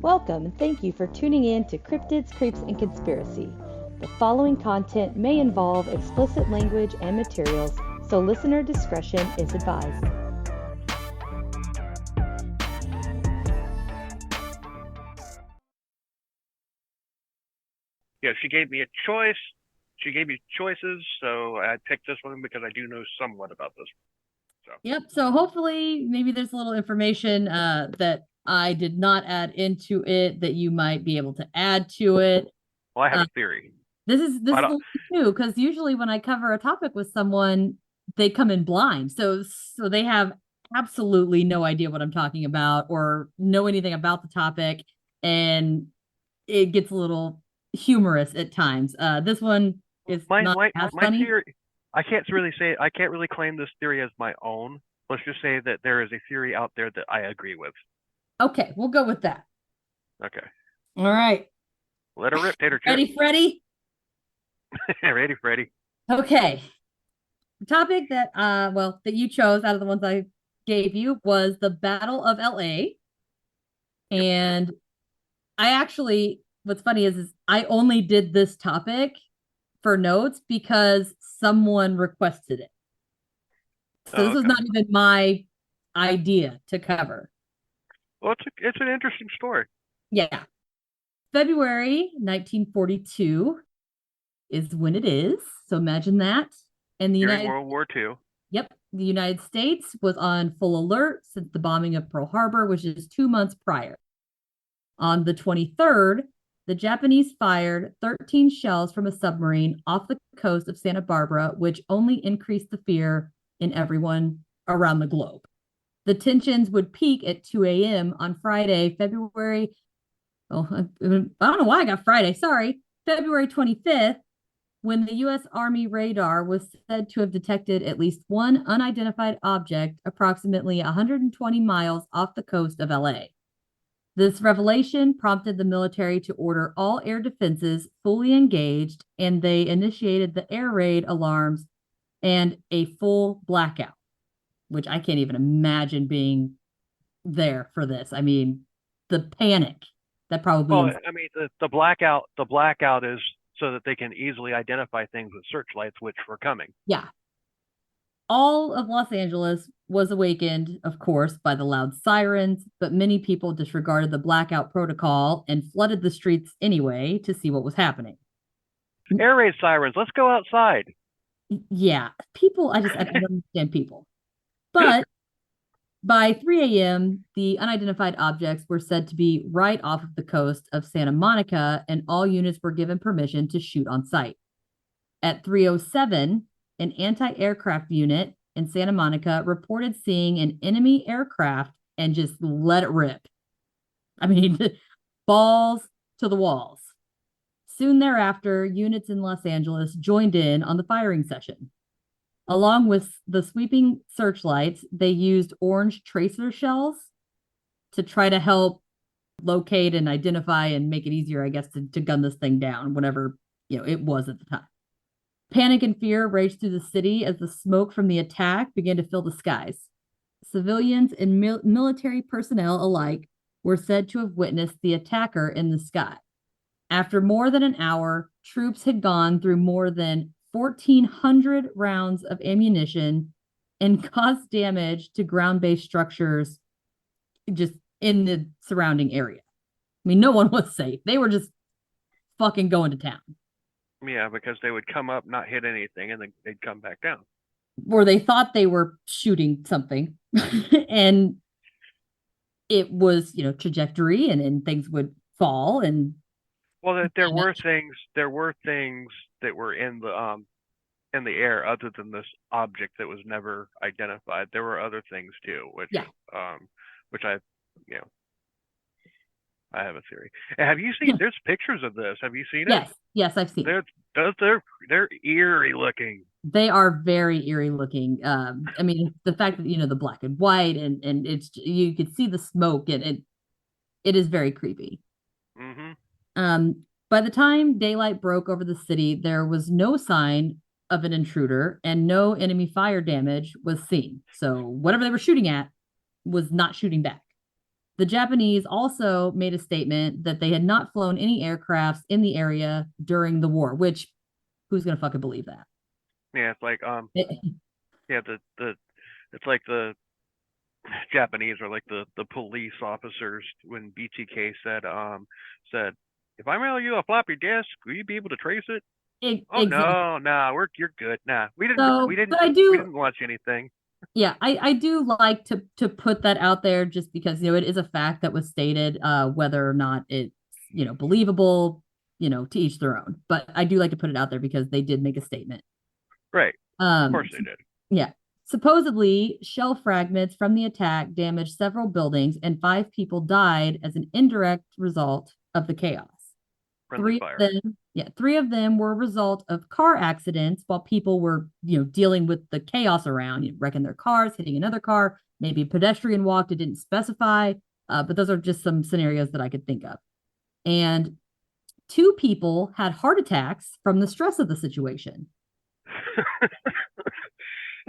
Welcome and thank you for tuning in to Cryptids, Creeps, and Conspiracy. The following content may involve explicit language and materials, so listener discretion is advised. Yeah, she gave me a choice. She gave me choices, so I picked this one because I do know somewhat about this. Yep. So hopefully, maybe there's a little information that I did not add into it that you might be able to add to it. Well, I have a theory. This is too, because usually when I cover a topic with someone, they come in blind, so they have absolutely no idea what I'm talking about or know anything about the topic, and it gets a little humorous at times. This one is not as funny. Theory. I can't really claim this theory as my own. Let's just say that there is a theory out there that I agree with. Okay, we'll go with that. Okay. All right. Let her rip, Tater Chip. Ready, Freddy? Ready, Freddy. Okay. The topic that that you chose out of the ones I gave you was the Battle of LA. And I actually, what's funny is I only did this topic for notes because someone requested it. So this was not even my idea to cover. Well, it's an interesting story. Yeah. February 1942 is when it is. So imagine that. And during World War II. Yep. The United States was on full alert since the bombing of Pearl Harbor, which is 2 months prior. On the 23rd, the Japanese fired 13 shells from a submarine off the coast of Santa Barbara, which only increased the fear in everyone around the globe. The tensions would peak at 2 a.m. on Friday, February. Oh, I don't know why I got Friday. Sorry. February 25th, when the U.S. Army radar was said to have detected at least one unidentified object approximately 120 miles off the coast of LA. This revelation prompted the military to order all air defenses fully engaged, and they initiated the air raid alarms and a full blackout, which I can't even imagine being there for this. I mean, the panic that probably. Well, I mean, the blackout is so that they can easily identify things with searchlights, which were coming. Yeah. All of Los Angeles was awakened, of course, by the loud sirens, but many people disregarded the blackout protocol and flooded the streets anyway to see what was happening. Air raid sirens, let's go outside. Yeah, people, I don't understand people. But by 3 a.m., the unidentified objects were said to be right off of the coast of Santa Monica, and all units were given permission to shoot on sight. At 3:07, an anti-aircraft unit in Santa Monica reported seeing an enemy aircraft and just let it rip. I mean, balls to the walls. Soon thereafter, units in Los Angeles joined in on the firing session. Along with the sweeping searchlights, they used orange tracer shells to try to help locate and identify and make it easier, I guess, to gun this thing down, whatever it was at the time. Panic and fear raged through the city as the smoke from the attack began to fill the skies. Civilians and military personnel alike were said to have witnessed the attacker in the sky. After more than an hour, troops had gone through more than 1,400 rounds of ammunition and caused damage to ground-based structures just in the surrounding area. I mean, no one was safe. They were just fucking going to town. Yeah, because they would come up, not hit anything, and then they'd come back down. Or they thought they were shooting something, and it was, trajectory, and things would fall. And well, there were things that were in the air other than this object that was never identified. There were other things too, which I have a theory. Have you seen? There's pictures of this. Have you seen it? Yes, I've seen it. They're eerie looking. They are very eerie looking. I mean, the fact that the black and white and it's you could see the smoke and it is very creepy. Mm-hmm. By the time daylight broke over the city, there was no sign of an intruder and no enemy fire damage was seen. So whatever they were shooting at was not shooting back. The Japanese also made a statement that they had not flown any aircrafts in the area during the war, which who's going to fucking believe that? Yeah, it's like yeah, it's like the Japanese are like the police officers when BTK said, if I mail you a floppy disk, will you be able to trace it? Oh exactly. no, you're good. Nah, we So, we but I we do, didn't watch anything. yeah, I do like to put that out there just because it is a fact that was stated, whether or not it's believable, to each their own. But I do like to put it out there because they did make a statement. Right, of Um, course they did. yeah. Supposedly, shell fragments from the attack damaged several buildings, and 5 people died as an indirect result of the chaos. Friendly Three of fire. them, yeah, 3 of them were a result of car accidents while people were, dealing with the chaos around, wrecking their cars, hitting another car, maybe a pedestrian walked, it didn't specify, but those are just some scenarios that I could think of. And 2 people had heart attacks from the stress of the situation.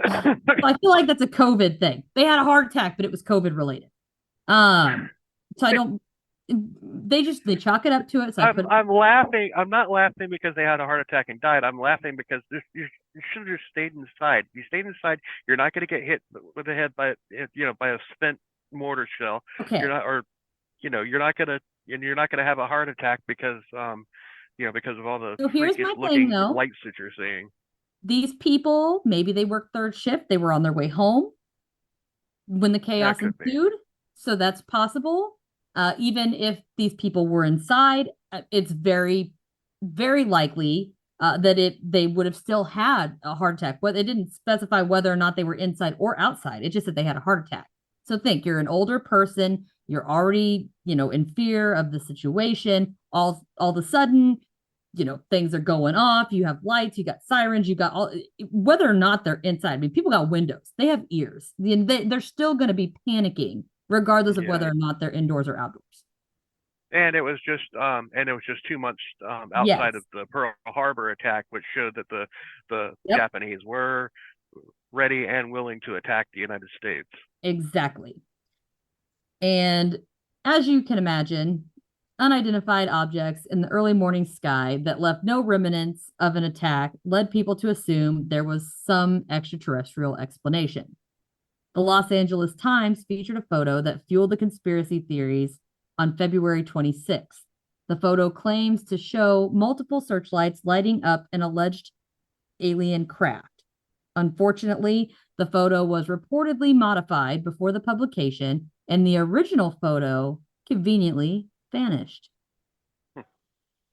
So I feel like that's a COVID thing. They had a heart attack, but it was COVID related. So I don't. They chalk it up to it. So I'm laughing. I'm not laughing because they had a heart attack and died. I'm laughing because you should have just stayed inside. You stayed inside, you're not going to get hit with the head by a spent mortar shell. Okay. You're not gonna have a heart attack because because of all the So here's my looking thing, though. lights that you're seeing. These people, maybe they worked third shift. They were on their way home when the chaos ensued. So that's possible. Even if these people were inside, it's very, very likely that they would have still had a heart attack. But it didn't specify whether or not they were inside or outside. It just said they had a heart attack. So think, you're an older person. You're already, in fear of the situation. All of a sudden, things are going off. You have lights, you got sirens, you got whether or not they're inside. I mean, people got windows, they have ears. They're still going to be panicking regardless of whether or not they're indoors or outdoors. And it was just 2 months outside of the Pearl Harbor attack, which showed that the Japanese were ready and willing to attack the United States. Exactly. And as you can imagine, unidentified objects in the early morning sky that left no remnants of an attack led people to assume there was some extraterrestrial explanation. The Los Angeles Times featured a photo that fueled the conspiracy theories on February 26th. The photo claims to show multiple searchlights lighting up an alleged alien craft. Unfortunately, the photo was reportedly modified before the publication, and the original photo conveniently vanished.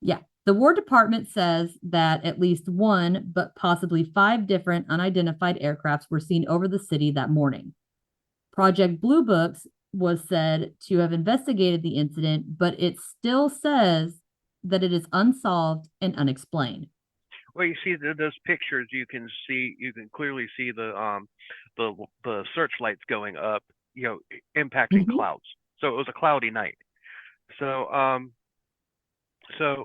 Yeah. The War Department says that at least 1, but possibly 5 different unidentified aircrafts were seen over the city that morning. Project Blue Books was said to have investigated the incident, but it still says that it is unsolved and unexplained. Well, you see those pictures. You can clearly see the searchlights going up, impacting clouds. So it was a cloudy night. So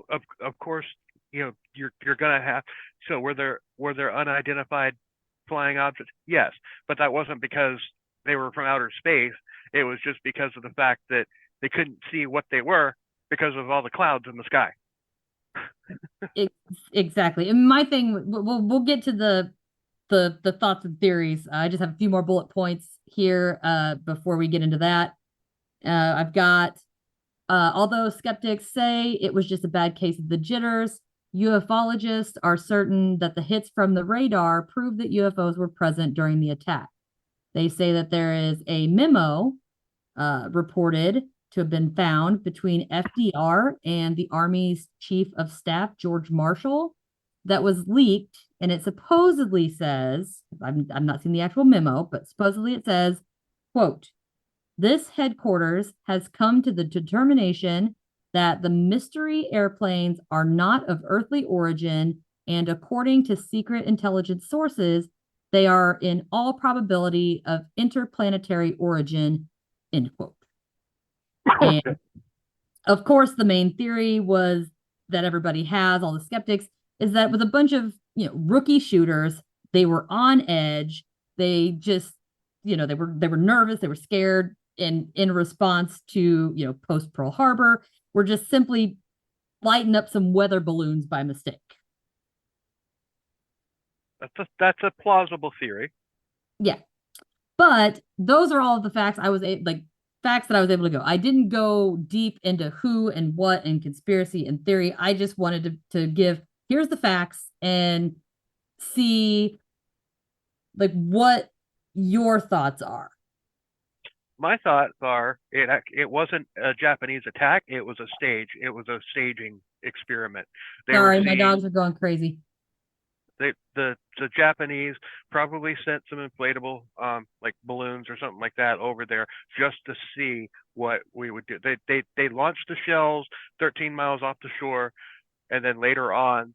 of course, you're gonna have. So were there unidentified flying objects? Yes, but that wasn't because they were from outer space. It was just because of the fact that they couldn't see what they were because of all the clouds in the sky. Exactly. And my thing, we'll get to the thoughts and theories. I just have a few more bullet points here before we get into that. I've got, although skeptics say it was just a bad case of the jitters, ufologists are certain that the hits from the radar prove that UFOs were present during the attack. They say that there is a memo reported to have been found between FDR and the Army's Chief of Staff, George Marshall, that was leaked. And it supposedly says, I'm not seeing the actual memo, but supposedly it says, quote, "This headquarters has come to the determination that the mystery airplanes are not of earthly origin, and according to secret intelligence sources, they are in all probability of interplanetary origin," end quote. And of course, the main theory was that everybody has, all the skeptics, is that with a bunch of rookie shooters. They were on edge. They just, they were nervous. They were scared. And in response to, post Pearl Harbor, were just simply lighting up some weather balloons by mistake. That's a plausible theory. Yeah. But those are all of the facts facts that I was able to go. I didn't go deep into who and what and conspiracy and theory. I just wanted to give, here's the facts and see like what your thoughts are. My thoughts are it wasn't a Japanese attack. It was a stage. It was a staging experiment. Sorry, my dogs are going crazy. The Japanese probably sent some inflatable like balloons or something like that over there just to see what we would do. They launched the shells 13 miles off the shore, and then later on,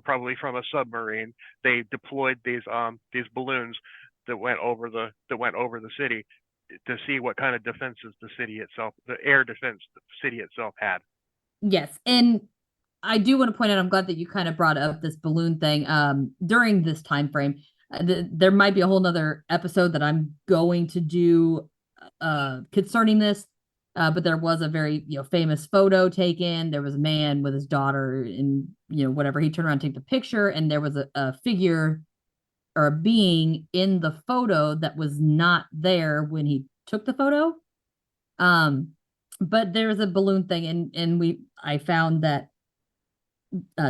probably from a submarine, they deployed these balloons that went over the city to see what kind of defenses the air defense the city itself had. Yes, and I do want to point out, I'm glad that you kind of brought up this balloon thing during this time frame. There might be a whole nother episode that I'm going to do concerning this, but there was a very famous photo taken. There was a man with his daughter and whatever. He turned around to take the picture, and there was a figure or a being in the photo that was not there when he took the photo. But there's a balloon thing, and I found that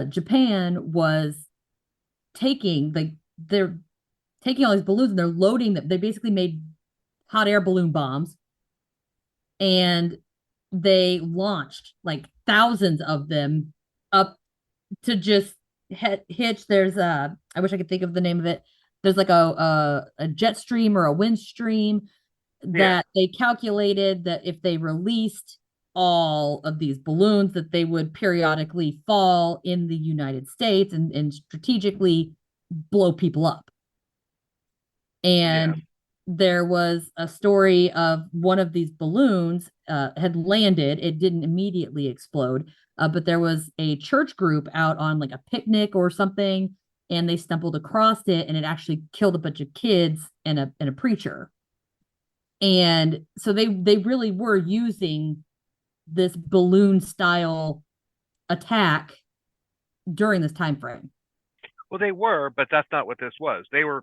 Japan was they're taking all these balloons and they're loading them. They basically made hot air balloon bombs, and they launched like thousands of them up to just hitch. There's I wish I could think of the name of it. There's like a jet stream or a wind stream that they calculated that if they released all of these balloons, that they would periodically fall in the United States and strategically blow people up. And there was a story of one of these balloons had landed. It didn't immediately explode, but there was a church group out on like a picnic or something, and they stumbled across it, and it actually killed a bunch of kids and a preacher. And so they really were using this balloon style attack during this time frame. Well, they were, but that's not what this was. They were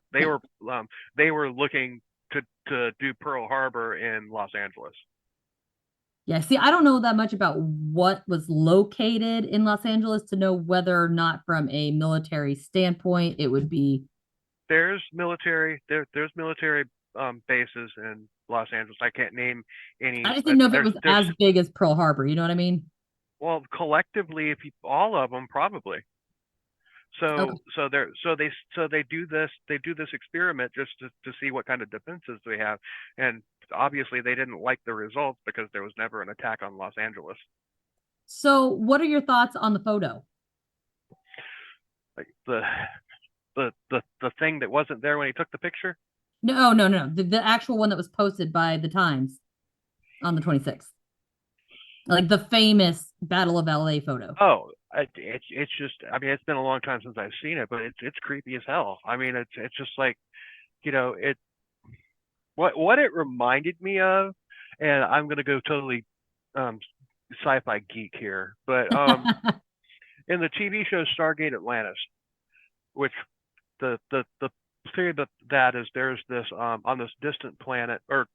looking to do Pearl Harbor in Los Angeles. Yeah, see, I don't know that much about what was located in Los Angeles to know whether or not from a military standpoint it would be. There's military bases in Los Angeles. I can't name any. I just didn't know if it was as big as Pearl Harbor. You know what I mean? Well, collectively, all of them probably. So they do this experiment just to see what kind of defenses they have, and obviously they didn't like the results because there was never an attack on Los Angeles. So what are your thoughts on the photo? Like the thing that wasn't there when he took the picture? No. The actual one that was posted by the Times on the 26th. Like the famous Battle of LA photo. Oh, it's just, I mean, it's been a long time since I've seen it, but it's creepy as hell. I mean, it's just like, what it reminded me of, and I'm gonna go totally sci-fi geek here, but in the TV show Stargate Atlantis, which the theory that is there's this on this distant planet, or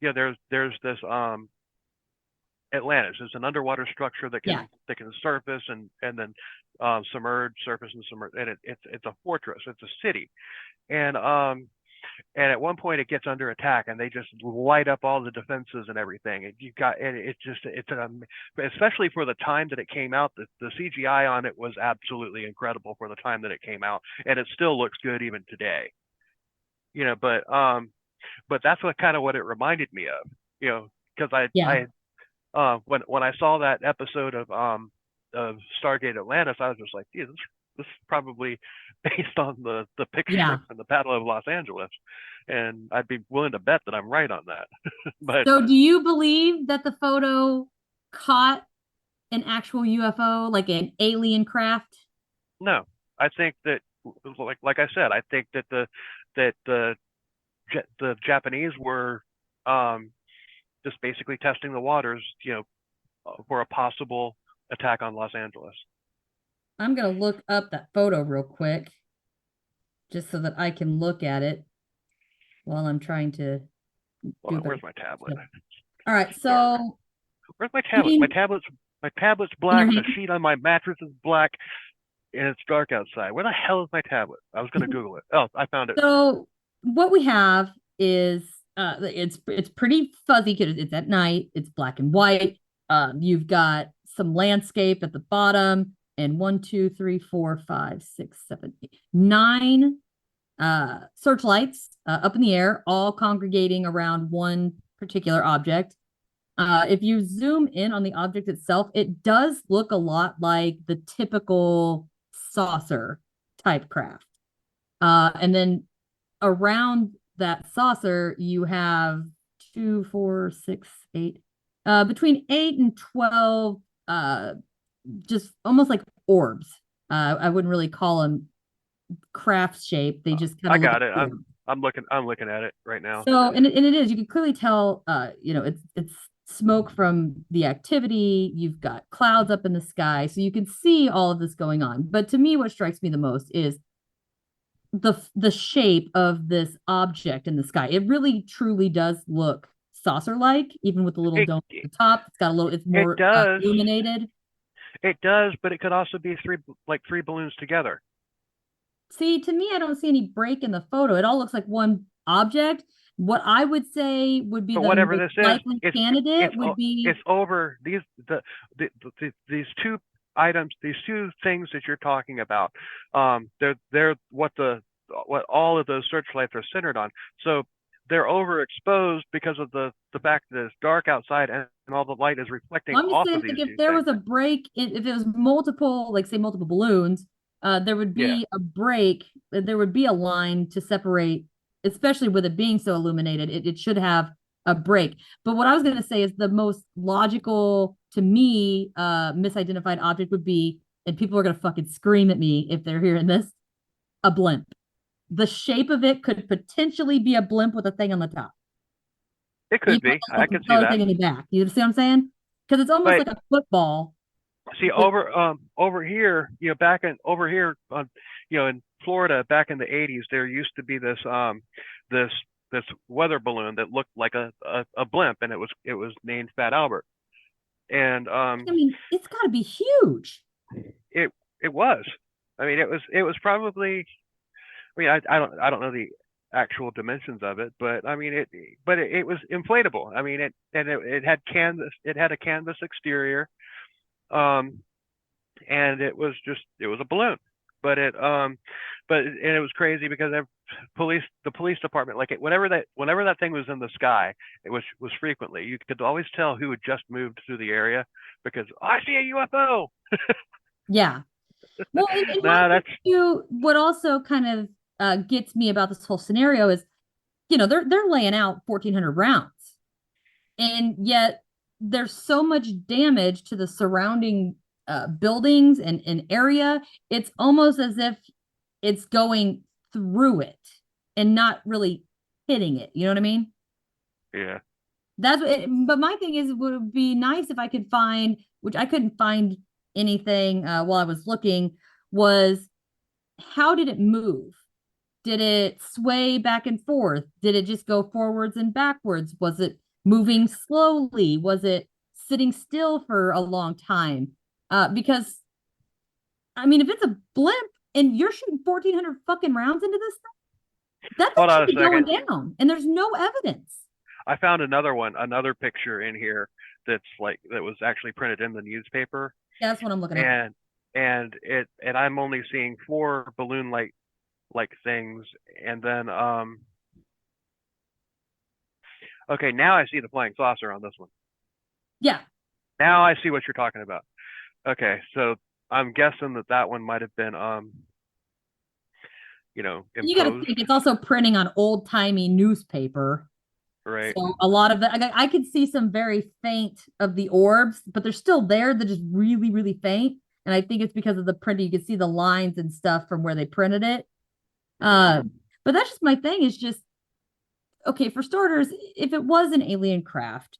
there's this Atlantis is an underwater structure that can surface and then submerge, surface and submerge, and it's a fortress, it's a city, and at one point it gets under attack and they just light up all the defenses and everything, and especially for the time that it came out, the CGI on it was absolutely incredible for the time that it came out, and it still looks good even today, but that's what it reminded me of, because when I saw that episode of Stargate Atlantis, I was just like, this is probably based on the picture from the Battle of Los Angeles, and I'd be willing to bet that I'm right on that. But so, do you believe that the photo caught an actual UFO, like an alien craft? No, I think that like I said, I think that the Japanese were just basically testing the waters, for a possible attack on Los Angeles. I'm gonna look up that photo real quick, just so that I can look at it while I'm trying to Hold on, Google. where's my tablet? All right, Dark. so Where's my tablet? My tablet's in your black. The hand? sheet on my mattress is black, and it's dark outside. Where the hell is my tablet? I was gonna Google it. Oh, I found it. So what we have is it's pretty fuzzy because it's at night, it's black and white. You've got some landscape at the bottom, and 1, 2, 3, 4, 5, 6, 7, 8, 9 searchlights up in the air, all congregating around one particular object. If you zoom in on the object itself, it does look a lot like the typical saucer type craft. And then around that saucer, you have 2, 4, 6, 8, between 8 and 12, just almost like orbs. I wouldn't really call them craft shape. They just kind I of look got it. like I'm looking at it right now. so, and it is, you can clearly tell, it's smoke from the activity. You've got clouds up in the sky, so you can see all of this going on. But to me, what strikes me the most is the shape of this object in the sky. It really truly does look saucer-like, even with the little dome at the top. It's got a little, it's more illuminated. It does, but it could also be three balloons together. See, to me, I don't see any break in the photo. It all looks like one object. What I would say would be But the whatever most this likely is, candidate would be it's over these two items, these two things that you're talking about. They're what all of those searchlights are centered on. So they're overexposed because of the fact that it's dark outside and all the light is reflecting I'm just off saying, of these like, if two there things. was a break, if it was multiple, like say multiple balloons, there would Yeah. be a break. There would be a line to separate, especially with it being so illuminated. It should have a break. But what I was going to say is the most logical to me misidentified object would be, and people are going to fucking scream at me if they're hearing this, a blimp. The shape of it could potentially be a blimp with a thing on the top. It could be. I could see that. Thing in the back. You see what I'm saying? Because it's almost But like a football. see, over here, over here on, in Florida back in the 80s, there used to be this this weather balloon that looked like a blimp, and it was named Fat Albert. And I mean, it's got to be huge. it was. I mean, it was probably. I mean, I don't know the actual dimensions of it, but I mean it was inflatable. I mean it had canvas. It had a canvas exterior. And it was a balloon, but it was crazy because the police department, like whenever that thing was in the sky, it was frequently, you could always tell who had just moved through the area because I see a UFO. Yeah. Well, what also kind of gets me about this whole scenario is, they're laying out 1,400 rounds, and yet there's so much damage to the surrounding buildings and area. It's almost as if it's going through it and not really hitting it. You know what I mean? Yeah. That's what but my thing is, it would be nice if I could find, which I couldn't find anything while I was looking, was how did it move? Did it sway back and forth? Did it just go forwards and backwards? Was it moving slowly? Was it sitting still for a long time? Because, I mean, if it's a blimp and you're shooting 1,400 fucking rounds into this thing, that thing should be going down, and there's no evidence. I found another picture in here that was actually printed in the newspaper. Yeah, that's what I'm looking at. And I'm only seeing 4 balloon like things, and then okay, now I see the flying saucer on this one. Yeah. Now I see what you're talking about. Okay, so I'm guessing that one might have been imposed. You gotta think it's also printing on old-timey newspaper. Right. So a lot of that, I could see some very faint of the orbs, but they're still there. They're just really, really faint. And I think it's because of the printing. You can see the lines and stuff from where they printed it. But that's just my thing, is just, okay, for starters, if it was an alien craft,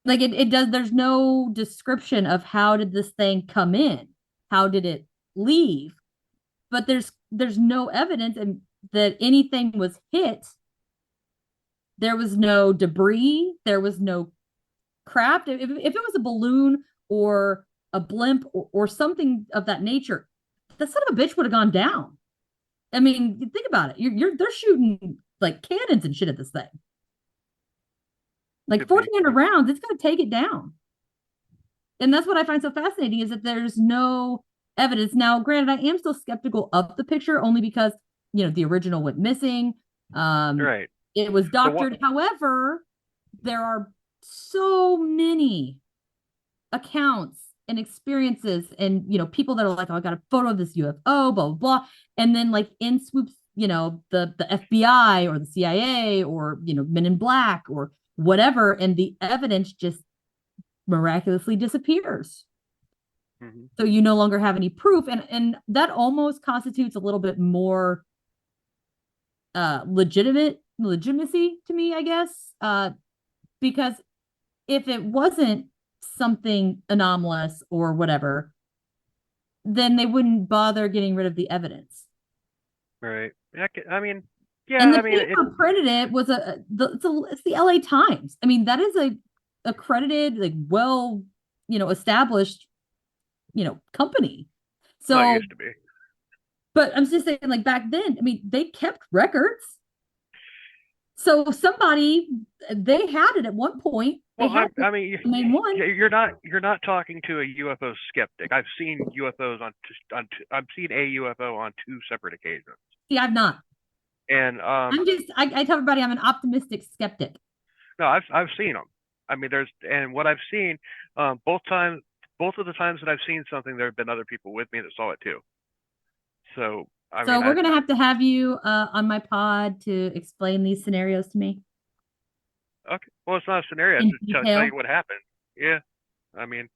like it does, there's no description of how did this thing come in? How did it leave? But there's no evidence that anything was hit. There was no debris. There was no craft. If it was a balloon or a blimp or something of that nature, the son of a bitch would have gone down. I mean, think about it. They're shooting like cannons and shit at this thing. Like 1,400 rounds, it's going to take it down. And that's what I find so fascinating, is that there's no evidence. Now, granted, I am still skeptical of the picture, only because, the original went missing. Right. It was doctored. However, there are so many accounts and experiences and, people that are like, oh, I got a photo of this UFO, blah, blah, blah. And then like in swoops, the FBI or the CIA or, Men in Black or whatever. And the evidence just miraculously disappears. Mm-hmm. So you no longer have any proof. And that almost constitutes a little bit more legitimacy to me, I guess. Because if it wasn't something anomalous or whatever, then they wouldn't bother getting rid of the evidence. Right. I mean, yeah. And the paper printed it was it's the LA Times. I mean, that is a accredited, like, well, established, company. So it used to be. But I'm just saying, like, back then, I mean, they kept records. So they had it at one point. Well, you're not talking to a UFO skeptic. I've seen UFOs I've seen a UFO on 2 separate occasions. See, I've not. And I tell everybody I'm an optimistic skeptic. No, I've seen them. I mean, what I've seen, both of the times that I've seen something, there have been other people with me that saw it too. So we're going to have you on my pod to explain these scenarios to me. Okay. Well, it's not a scenario. It's just tell you what happened. Yeah. I mean,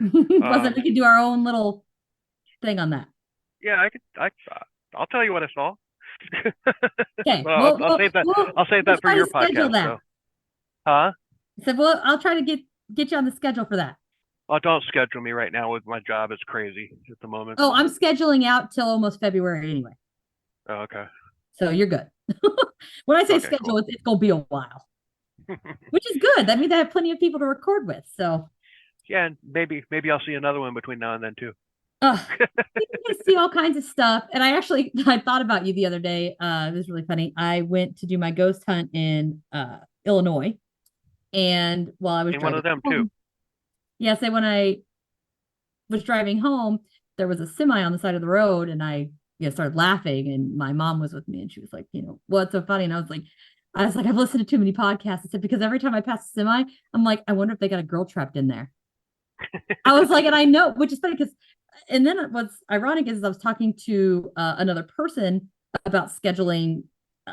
we could do our own little thing on that. Yeah, I'll tell you what I saw. Okay. Well, I'll save that. I'll save that for your podcast. So. Huh? I said, well, I'll try to get you on the schedule for that. Oh, don't schedule me right now with my job. It's crazy at the moment. Oh, I'm scheduling out till almost February anyway. Oh, okay. So you're good. When I say schedule, cool. It's going to be a while, which is good. That means I have plenty of people to record with. So yeah, and maybe I'll see another one between now and then too. You see all kinds of stuff. And I thought about you the other day. It was really funny. I went to do my ghost hunt in Illinois, and while I was one of them too. Yes, when I was driving home, there was a semi on the side of the road, and I started laughing, and my mom was with me, and she was like, what's so funny? And I was like, I've listened to too many podcasts. I said, because every time I pass a semi, I'm like, I wonder if they got a girl trapped in there. I was like, and I know, which is funny because, and then what's ironic is I was talking to another person about scheduling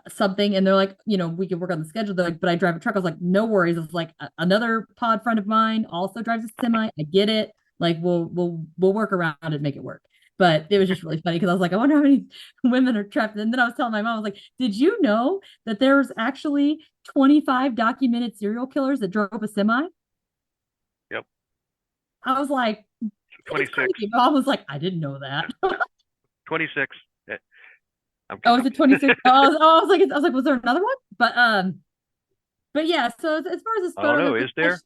something, and they're like, we can work on the schedule. They're like, but I drive a truck. I was like, no worries. It's like another pod friend of mine also drives a semi. I get it. Like, we'll work around it and make it work. But it was just really funny because I was like, I wonder how many women are trapped. And then I was telling my mom, I was like, did you know that there's actually 25 documented serial killers that drove a semi? Yep. I was like, 26. Mom was like, I didn't know that. 26. Oh, is it 26? I was like, was there another one? But yeah. So as far as this photo, no, is there?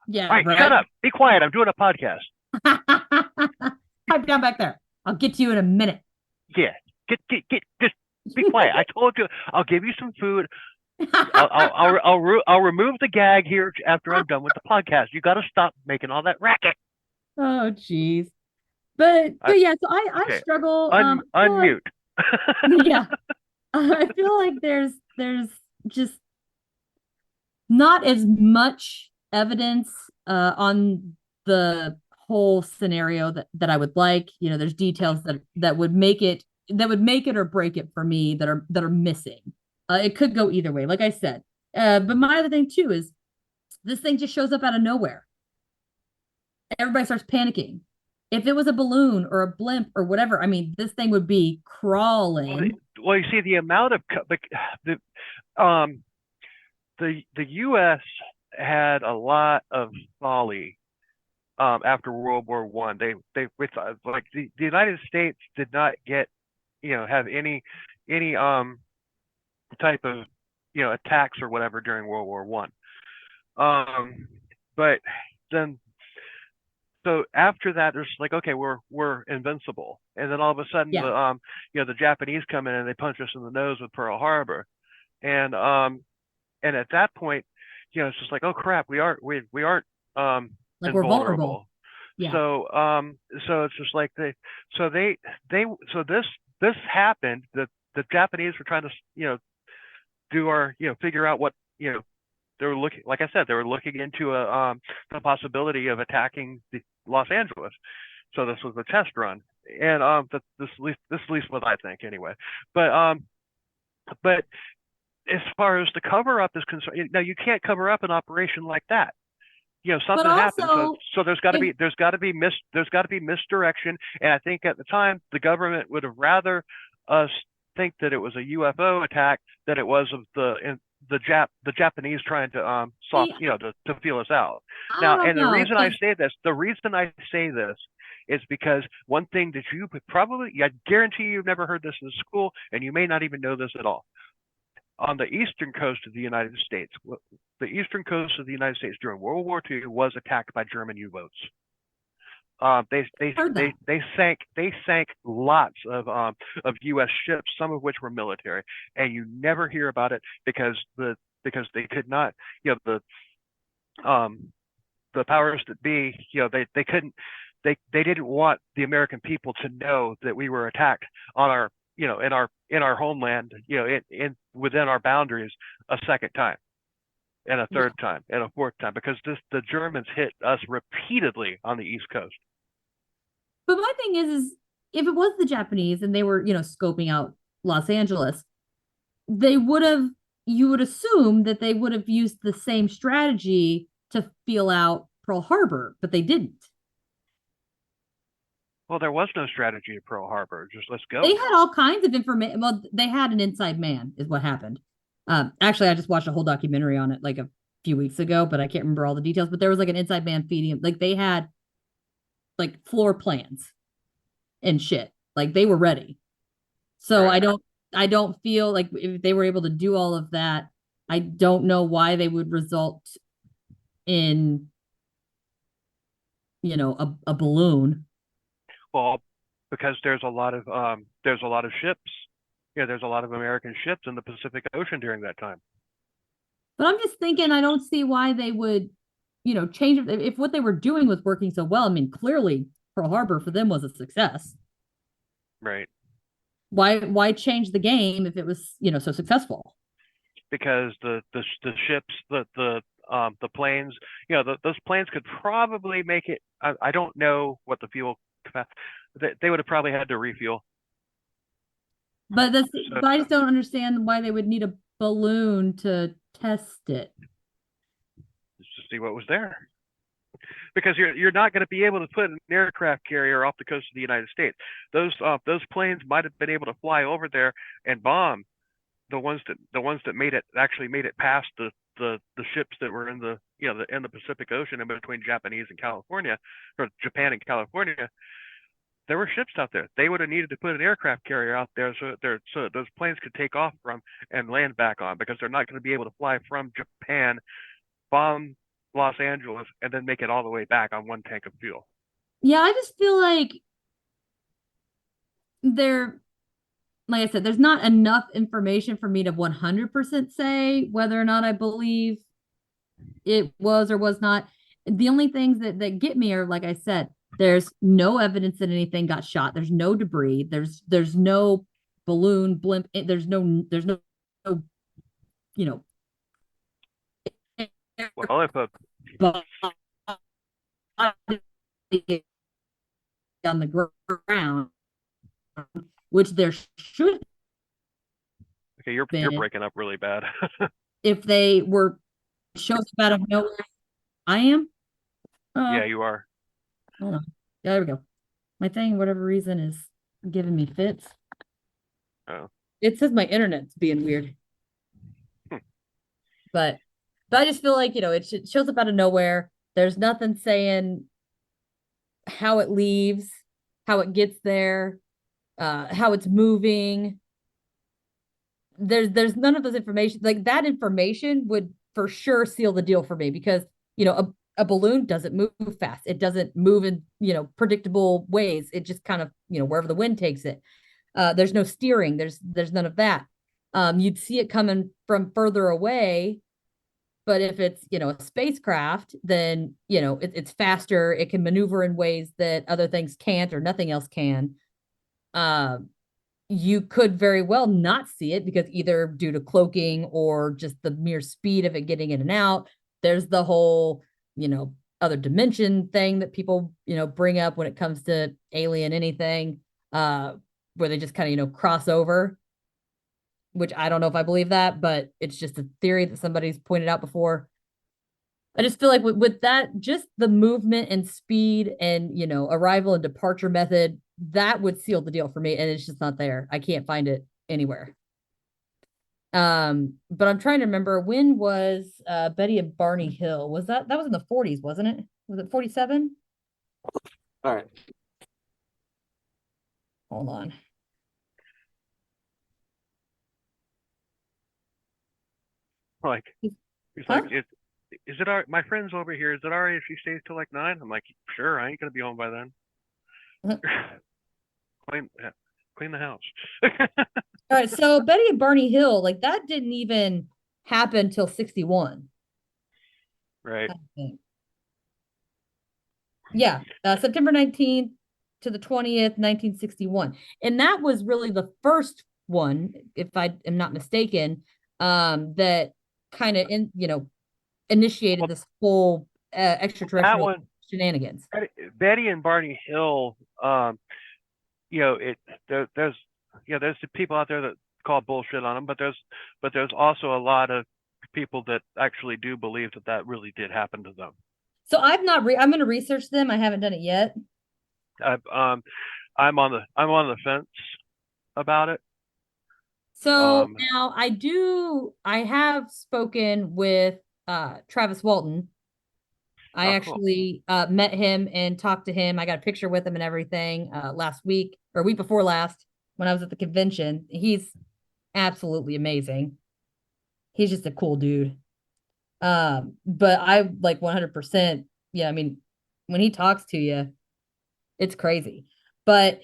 Yeah. All right, shut up. Be quiet. I'm doing a podcast. Pipe down back there. I'll get to you in a minute. Yeah. Get. Just be quiet. I told you. I'll give you some food. I'll remove the gag here after I'm done with the podcast. You got to stop making all that racket. Oh, geez. But yeah, so I struggle. Unmute. Yeah. I feel like there's just not as much evidence on the whole scenario that I would like. There's details that would make it or break it for me that are missing. It could go either way, like I said. But my other thing too is this thing just shows up out of nowhere. Everybody starts panicking. If it was a balloon or a blimp or whatever, I mean, this thing would be crawling. Well, you see, the amount of the um the U.S. had a lot of folly after World War One. It's like the United States did not get have any type of attacks or whatever during World War One. But then so after that, there's like, okay, we're invincible, and then all of a sudden Yeah. the Japanese come in and they punch us in the nose with Pearl Harbor, and at that point, it's just like, oh crap, we aren't Like we're vulnerable. invulnerable. Yeah. So it's just like so this happened that the Japanese were trying to do our figure out what they were looking, like I said, they were looking into the possibility of attacking Los Angeles. So this was a test run, and this at least what I think anyway. But as far as the cover up is concerned, now you can't cover up an operation like that. Something happened, so there's got to be misdirection, and I think at the time the government would have rather us think that it was a UFO attack than it was of the Japanese trying to to feel us out. Now, and the reason I say this is because one thing that you probably, I guarantee you've never heard this in school, and you may not even know this at all. On the eastern coast of the United States, during World War II was attacked by German U-boats. They sank lots of U.S. ships, some of which were military, and you never hear about it because they could not, the powers that be, they couldn't, they didn't want the American people to know that we were attacked on our, in our homeland, in within our boundaries a second time, and a third time, and a fourth time, because the Germans hit us repeatedly on the East Coast. But my thing is if it was the Japanese and they were, scoping out Los Angeles, you would assume that they would have used the same strategy to feel out Pearl Harbor, but they didn't. Well, there was no strategy at Pearl Harbor. Just let's go. They had all kinds of information. Well, they had an inside man, is what happened. Actually, I just watched a whole documentary on it like a few weeks ago, but I can't remember all the details. But there was like an inside man feeding him. Like they had like floor plans and shit. Like they were ready. So right. I don't feel like if they were able to do all of that, I don't know why they would result in a balloon. Well, because there's a lot of ships. There's a lot of American ships in the Pacific Ocean during that time. But I'm just thinking, I don't see why they would, change it if what they were doing was working so well. I mean, clearly Pearl Harbor for them was a success. Right. Why change the game if it was, so successful? Because the ships, the planes, those planes could probably make it. I don't know what the fuel capacity. They would have probably had to refuel. But I just don't understand why they would need a balloon to test it. Just to see what was there. Because you're not going to be able to put an aircraft carrier off the coast of the United States. Those planes might have been able to fly over there and bomb the ones that made it past the ships that were in the in the Pacific Ocean in between Japanese and California, or Japan and California. There were ships out there. They would have needed to put an aircraft carrier out there so that those planes could take off from and land back on, because they're not going to be able to fly from Japan, bomb Los Angeles, and then make it all the way back on one tank of fuel. Yeah, I just feel like like I said, there's not enough information for me to 100% say whether or not I believe it was or was not. The only things that get me are, like I said, there's no evidence that anything got shot. There's no debris. There's no balloon, blimp. There's no Well, if on the ground, which there should. Okay, you're breaking up really bad. If they were shows up out of nowhere, I am. Yeah, you are. Hold on. Yeah, there we go. My thing, whatever reason, is giving me fits. Oh. It says my internet's being weird. But I just feel like, it shows up out of nowhere. There's nothing saying how it leaves, how it gets there, how it's moving. There's none of those information. Like that information would for sure seal the deal for me because, a balloon doesn't move fast. It doesn't move in, predictable ways. It just kind of, wherever the wind takes it. There's no steering. There's none of that. You'd see it coming from further away, but if it's, a spacecraft, then, it's faster. It can maneuver in ways that other things can't or nothing else can. You could very well not see it because either due to cloaking or just the mere speed of it getting in and out. There's the whole, other dimension thing that people, bring up when it comes to alien anything, where they just kind of, cross over, which I don't know if I believe that, but it's just a theory that somebody's pointed out before. I just feel like with that, just the movement and speed and, arrival and departure method, that would seal the deal for me. And it's just not there. I can't find it anywhere. But I'm trying to remember, when was Betty and Barney Hill? That was in the 40s, wasn't it? Was it 47? All right. Hold on. Like, he's Huh? like, is it all, my friend's over here? Is it all right if she stays till like 9? I'm like, sure, I ain't gonna be home by then. Clean the house. All right, so Betty and Barney Hill, like that didn't even happen till 61. Right. I think. Yeah, September 19th to the 20th, 1961. And that was really the first one, if I am not mistaken, that kind of initiated this whole That extraterrestrial one, shenanigans. Betty and Barney Hill, there's the people out there that call bullshit on them, but there's also a lot of people that actually do believe that really did happen to them. So I'm going to research them. I haven't done it yet. I'm on the fence about it. So now I have spoken with Travis Walton. I actually met him and talked to him. I got a picture with him and everything last week or week before last when I was at the convention. He's absolutely amazing. He's just a cool dude. But I like 100%. Yeah, I mean, when he talks to you, it's crazy. But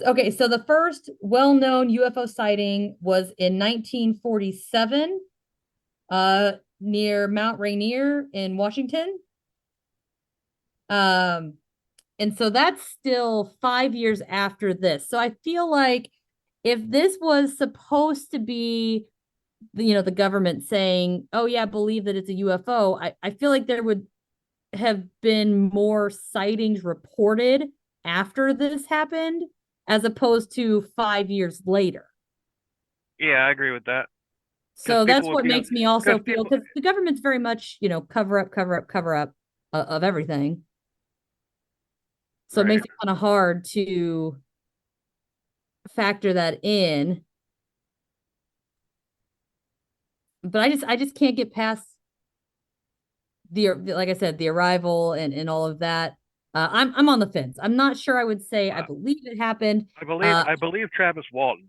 okay, so the first well-known UFO sighting was in 1947 near Mount Rainier in Washington. And so that's still 5 years after this. So I feel like if this was supposed to be the government saying, oh yeah, believe that it's a UFO, I feel like there would have been more sightings reported after this happened as opposed to 5 years later. Yeah, I agree with that. So that's what makes me also feel, because the government's very much, cover up of everything. So it makes it kind of hard to factor that in. But I just can't get past like I said, the arrival and all of that. I'm on the fence. I'm not sure I would say I believe it happened. I believe Travis Walton.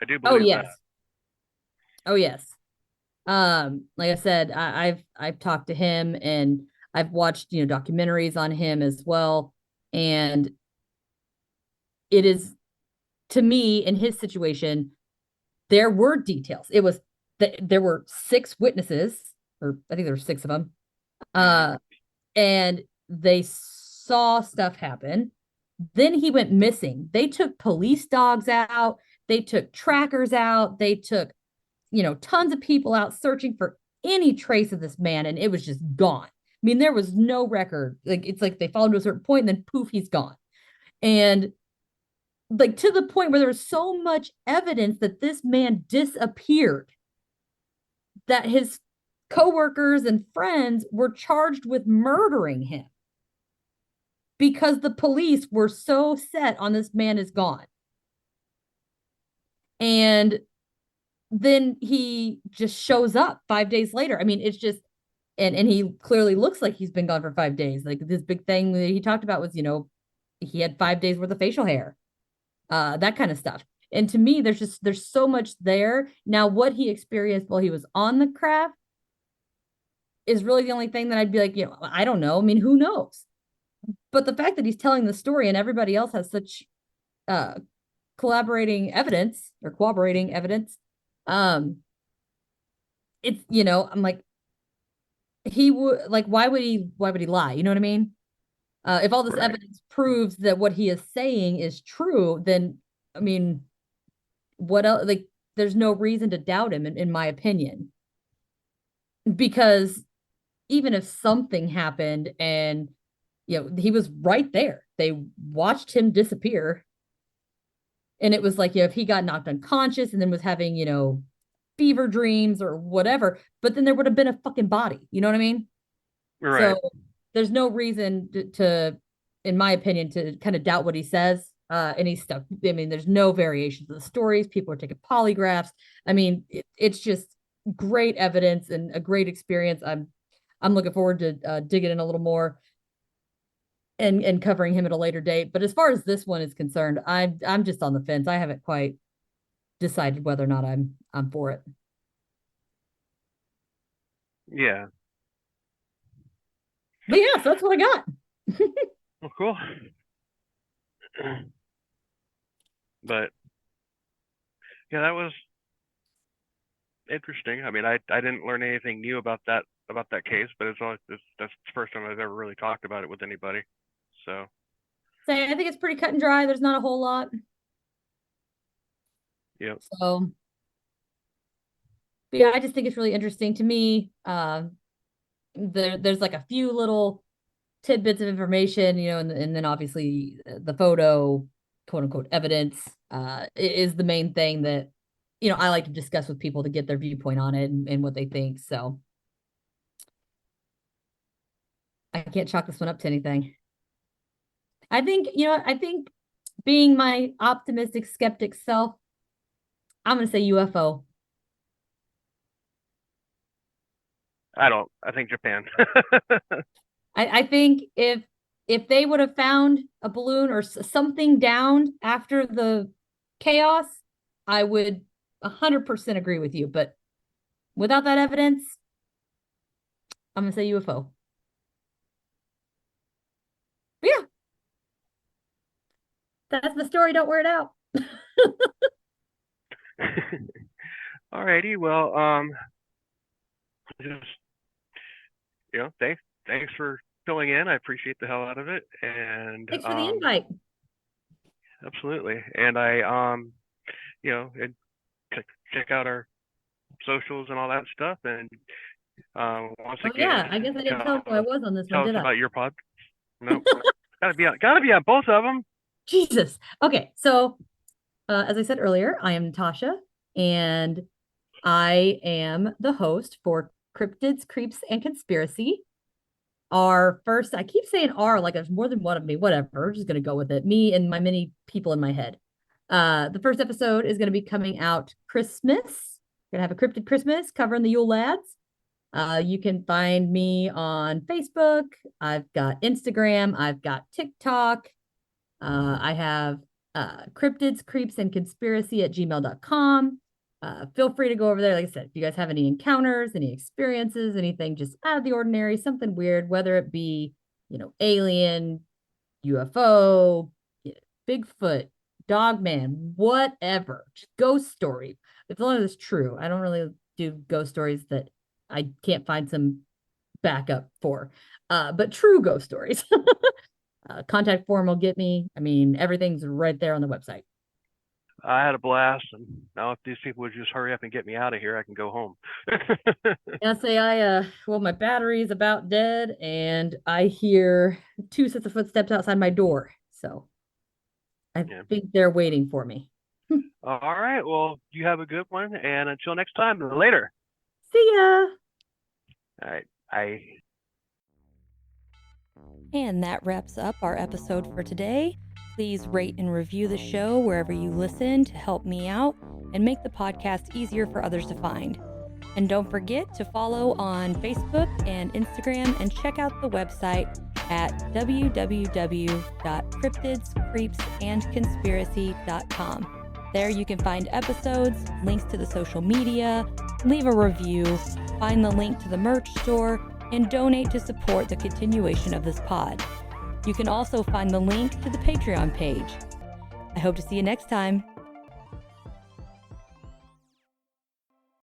I do Oh believe yes. that. Oh yes. Like I said, I've talked to him and I've watched, documentaries on him as well. And it is, to me, in his situation, there were details. It was that there were 6 witnesses, or I think there were 6 of them. And they saw stuff happen. Then he went missing. They took police dogs out. They took trackers out. They took, tons of people out searching for any trace of this man. And it was just gone. I mean, there was no record. Like, it's like they followed to a certain point and then poof, he's gone. And like to the point where there was so much evidence that this man disappeared that his coworkers and friends were charged with murdering him because the police were so set on this man is gone. And then he just shows up 5 days later. I mean, it's just, and he clearly looks like he's been gone for 5 days. Like this big thing that he talked about was, he had 5 days worth of facial hair, that kind of stuff. And to me, there's so much there. Now, what he experienced while he was on the craft is really the only thing that I'd be like, I don't know. I mean, who knows? But the fact that he's telling the story and everybody else has such collaborating evidence or cooperating evidence, it's, I'm like, he would, like, why would he lie? You know what I mean? If all this Right. evidence proves that what he is saying is true, then I mean, what else? Like, there's no reason to doubt him, in my opinion, because even if something happened and he was right there, they watched him disappear, and it was like, if he got knocked unconscious and then was having fever dreams or whatever, but then there would have been a fucking body. You know what I mean? Right. So there's no reason to, in my opinion, to kind of doubt what he says. Any stuff. I mean, there's no variations of the stories. People are taking polygraphs. I mean, it's just great evidence and a great experience. I'm looking forward to digging in a little more and covering him at a later date. But as far as this one is concerned, I'm just on the fence. I haven't quite decided whether or not I'm for it. Yeah. But yeah, so that's what I got. Well, cool. But yeah, that was interesting. I mean, I didn't learn anything new about that case, but that's the first time I've ever really talked about it with anybody. So I think it's pretty cut and dry. There's not a whole lot. yeah. So yeah, I just think it's really interesting to me. There's like a few little tidbits of information, and then obviously the photo, quote unquote, evidence is the main thing that I like to discuss with people to get their viewpoint on it and what they think. So I can't chalk this one up to anything. I think, being my optimistic skeptic self, I'm going to say UFO. I think Japan. I think if they would have found a balloon or something downed after the chaos, I would 100% agree with you. But without that evidence, I'm going to say UFO. But yeah. That's the story. Don't wear it out. Alrighty, well, just thanks for filling in. I appreciate the hell out of it, and Thanks for the invite. Absolutely, and I and check out our socials and all that stuff, and once again, yeah, I guess I didn't tell who I was on this one, tell us did I? about your pod. Nope, gotta be on both of them. Jesus. Okay, so as I said earlier, I am Natasha, and I am the host for Cryptids, Creeps, and Conspiracy. Our first, I keep saying R like there's more than one of me, whatever. We're just going to go with it. Me and my many people in my head. The first episode is going to be coming out Christmas. We're going to have a Cryptid Christmas covering the Yule Lads. You can find me on Facebook. I've got Instagram. I've got TikTok. I have cryptids, creeps, and conspiracy at gmail.com. Feel free to go over there. Like I said, if you guys have any encounters, any experiences, anything just out of the ordinary, something weird, whether it be, alien, UFO, Bigfoot, Dogman, whatever, just ghost story. As long as it's true. I don't really do ghost stories that I can't find some backup for, but true ghost stories. Contact form will get me. I mean, everything's right there on the website. I had a blast, and now if these people would just hurry up and get me out of here, I can go home. I say well, my battery is about dead, and I hear 2 sets of footsteps outside my door. So I think they're waiting for me. All right. Well, you have a good one, and until next time, later. See ya. All right. Bye. And that wraps up our episode for today. Please rate and review the show wherever you listen to help me out and make the podcast easier for others to find. And don't forget to follow on Facebook and Instagram and check out the website at www.cryptidscreepsandconspiracy.com. There you can find episodes, links to the social media, leave a review, find the link to the merch store, and donate to support the continuation of this pod. You can also find the link to the Patreon page. I hope to see you next time.